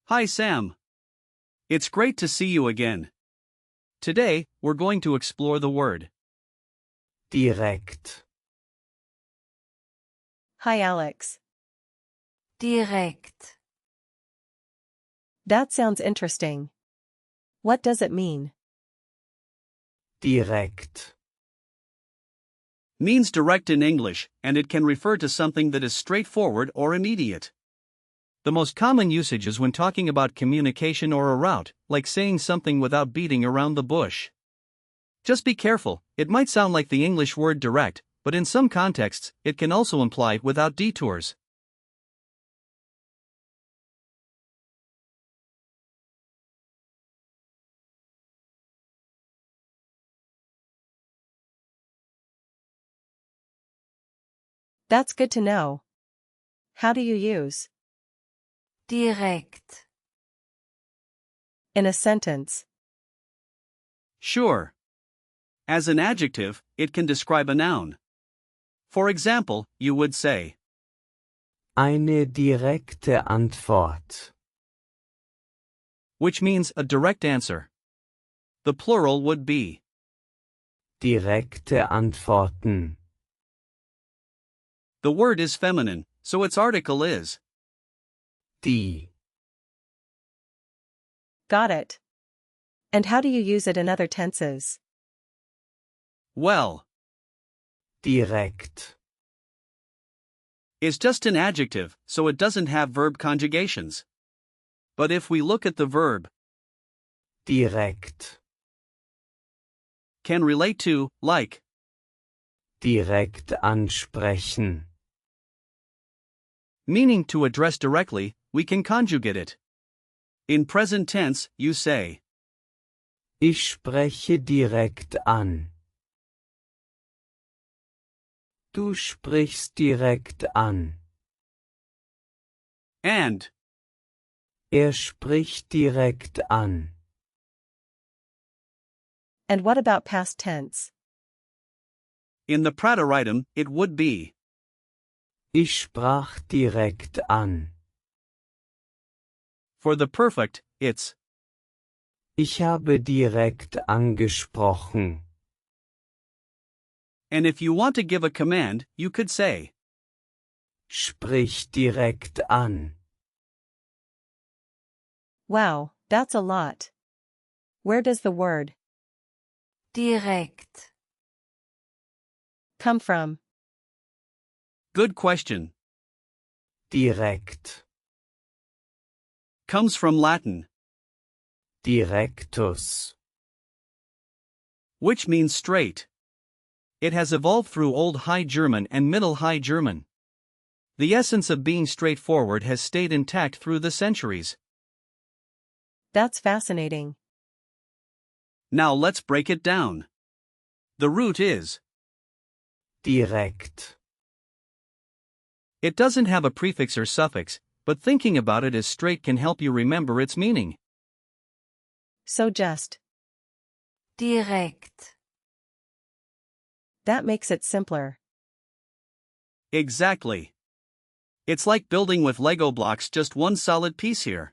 Hi Sam. It's great to see you again. Today, we're going to explore the word direkt, Hi Alex. Direkt. That sounds interesting. What does it mean? direkt, means direct in English, and it can refer to something that is straightforward or immediate. The most common usage is when talking about communication or a route, like saying something without beating around the bush. Just be careful, it might sound like the English word direct, but in some contexts, it can also imply without detours. That's good to know. How do you use Direkt. in a sentence? Sure. As an adjective, it can describe a noun. For example, you would say, eine direkte Antwort, which means a direct answer. The plural would be direkte Antworten, the word is feminine, so its article is die, Got it. And how do you use it in other tenses? well. direkt, Is just an adjective, so it doesn't have verb conjugations. But if we look at the verb, direkt, can relate to, like, direkt ansprechen, meaning to address directly, we can conjugate it. In present tense, you say, ich spreche direkt an. Du sprichst direkt an. and, Spricht direkt an. And what about past tense? in the Prateritem, it would be, Ich sprach direkt an. for the perfect, it's, Ich habe direkt angesprochen. and if you want to give a command, you could say, Sprich direkt an. Wow, that's a lot. Where does the word Direkt. come from? good question. Direkt. Comes from Latin, Directus. which means straight. It has evolved through Old High German and Middle High German. The essence of being straightforward has stayed intact through the centuries. That's fascinating. Now let's break it down. The root is, Direkt. it doesn't have a prefix or suffix, but thinking about it as straight can help you remember its meaning. So just. Direkt. That makes it simpler. Exactly. It's like building with Lego blocks, just one solid piece here.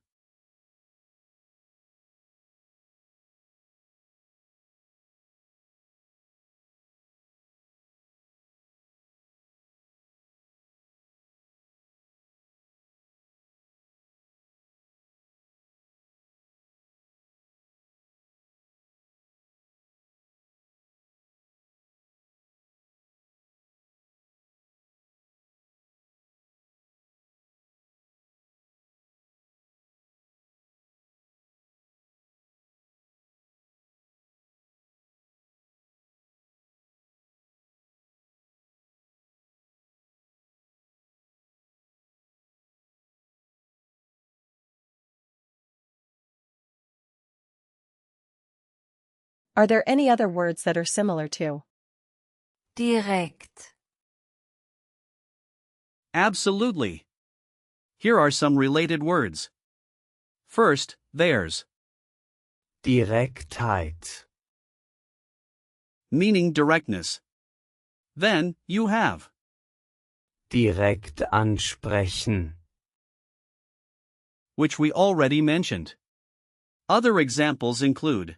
Are there any other words that are similar to Direkt. Absolutely. Here are some related words. First, there's, Direktheit. meaning directness. Then, you have, Direkt ansprechen. which we already mentioned. Other examples include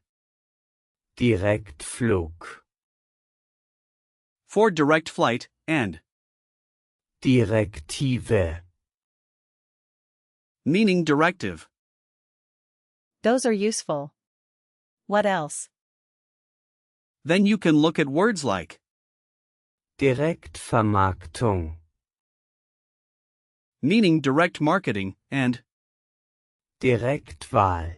Direktflug, for direct flight and Direktive, meaning directive. Those are useful. What else? Then you can look at words like Direktvermarktung, meaning direct marketing and Direktwahl,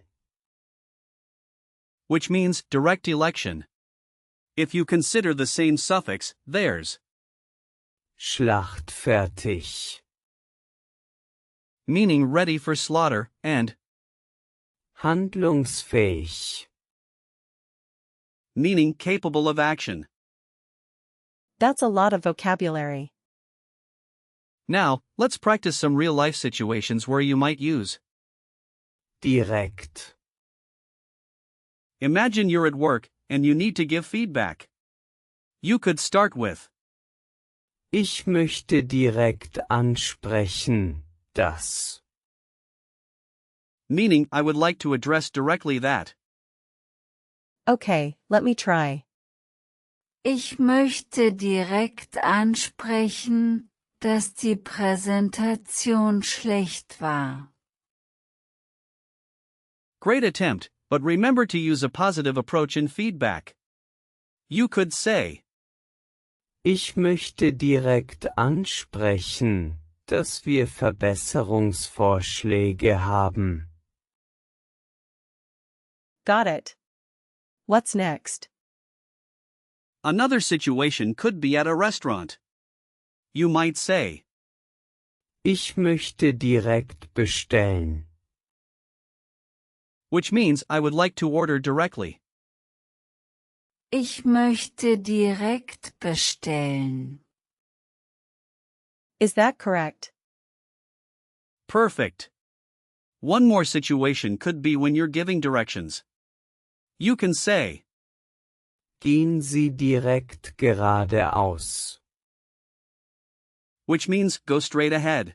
which means direct election. If you consider the same suffix, there's Schlachtfertig, meaning ready for slaughter and handlungsfähig, meaning capable of action. That's a lot of vocabulary. Now, let's practice some real-life situations where you might use direkt, Imagine you're at work, and you need to give feedback. You could start with ich möchte direkt ansprechen, dass. meaning I would like to address directly that. Okay, let me try. Ich möchte direkt ansprechen, dass die Präsentation schlecht war. Great attempt, but remember to use a positive approach in feedback. You could say, Ich möchte direkt ansprechen, dass wir Verbesserungsvorschläge haben. Got it. What's next? another situation could be at a restaurant. You might say, Ich möchte direkt bestellen. which means I would like to order directly. Ich möchte direkt bestellen. Is that correct? Perfect. One more situation could be when you're giving directions. You can say, Gehen Sie direkt geradeaus. which means go straight ahead.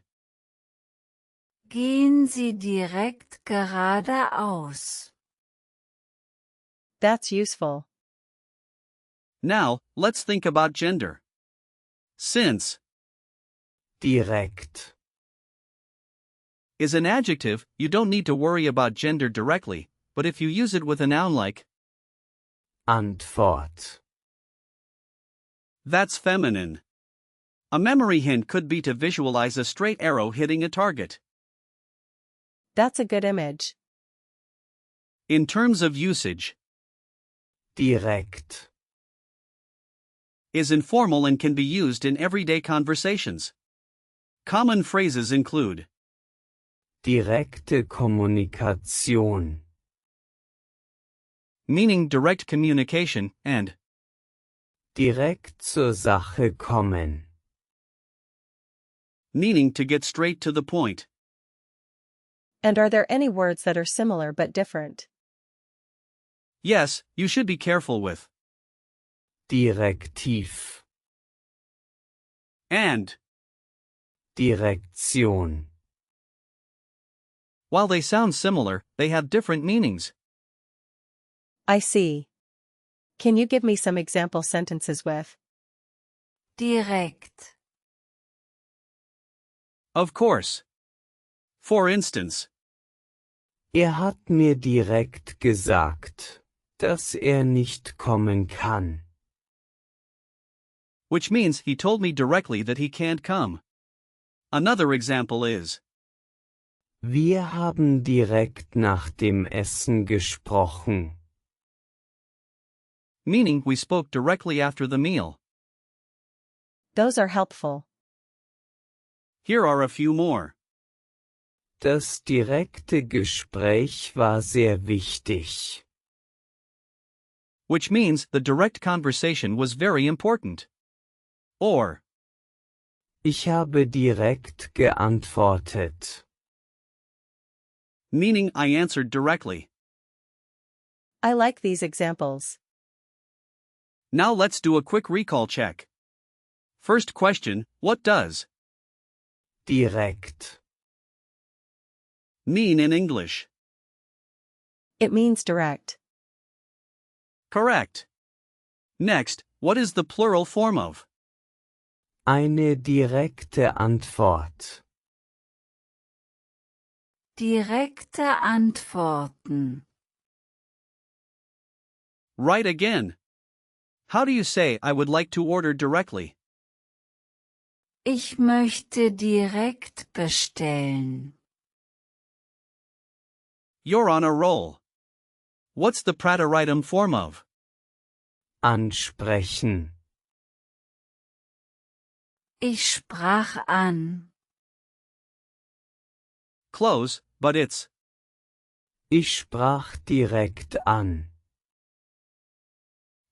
Gehen Sie direkt geradeaus. That's useful. Now, let's think about gender. Since Direkt. is an adjective, you don't need to worry about gender directly, but if you use it with a noun like Antwort. that's feminine. A memory hint could be to visualize a straight arrow hitting a target. That's a good image. In terms of usage, Direkt. is informal and can be used in everyday conversations. Common phrases include Direkte Kommunikation. meaning direct communication and Direkt zur Sache kommen. meaning to get straight to the point. And are there any words that are similar but different? Yes, you should be careful with Direktiv. and. Direktion. While they sound similar, they have different meanings. I see. Can you give me some example sentences with Direkt. Of course. For instance, Hat mir direkt gesagt, dass nicht kommen kann. which means he told me directly that he can't come. Another example is Wir haben direkt nach dem Essen gesprochen. meaning we spoke directly after the meal. those are helpful. Here are a few more. Das direkte Gespräch war sehr wichtig. Which means the direct conversation was very important. Or, Ich habe direkt geantwortet. meaning I answered directly. I like these examples. Now let's do a quick recall check. First question, what does Direkt. mean in English? It means direct. Correct. Next, what is the plural form of? Eine direkte Antwort. Direkte Antworten. Right again. How do you say I would like to order directly? Ich möchte direkt bestellen. You're on a roll. What's the Prataritum form of? Ansprechen. Ich sprach an. Close, but it's. Ich sprach direkt an.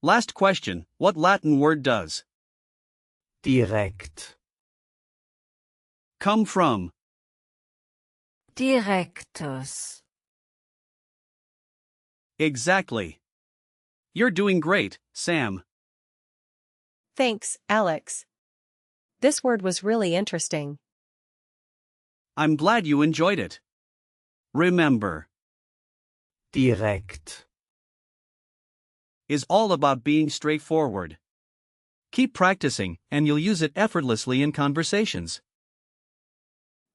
Last question, what Latin word does Direkt. come from? Direktus. Exactly. You're doing great, Sam. Thanks, Alex. This word was really interesting. I'm glad you enjoyed it. Remember, Direkt. is all about being straightforward. Keep practicing, and you'll use it effortlessly in conversations.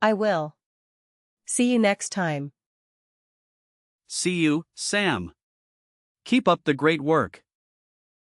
I will. See you next time. See you, Sam. Keep up the great work.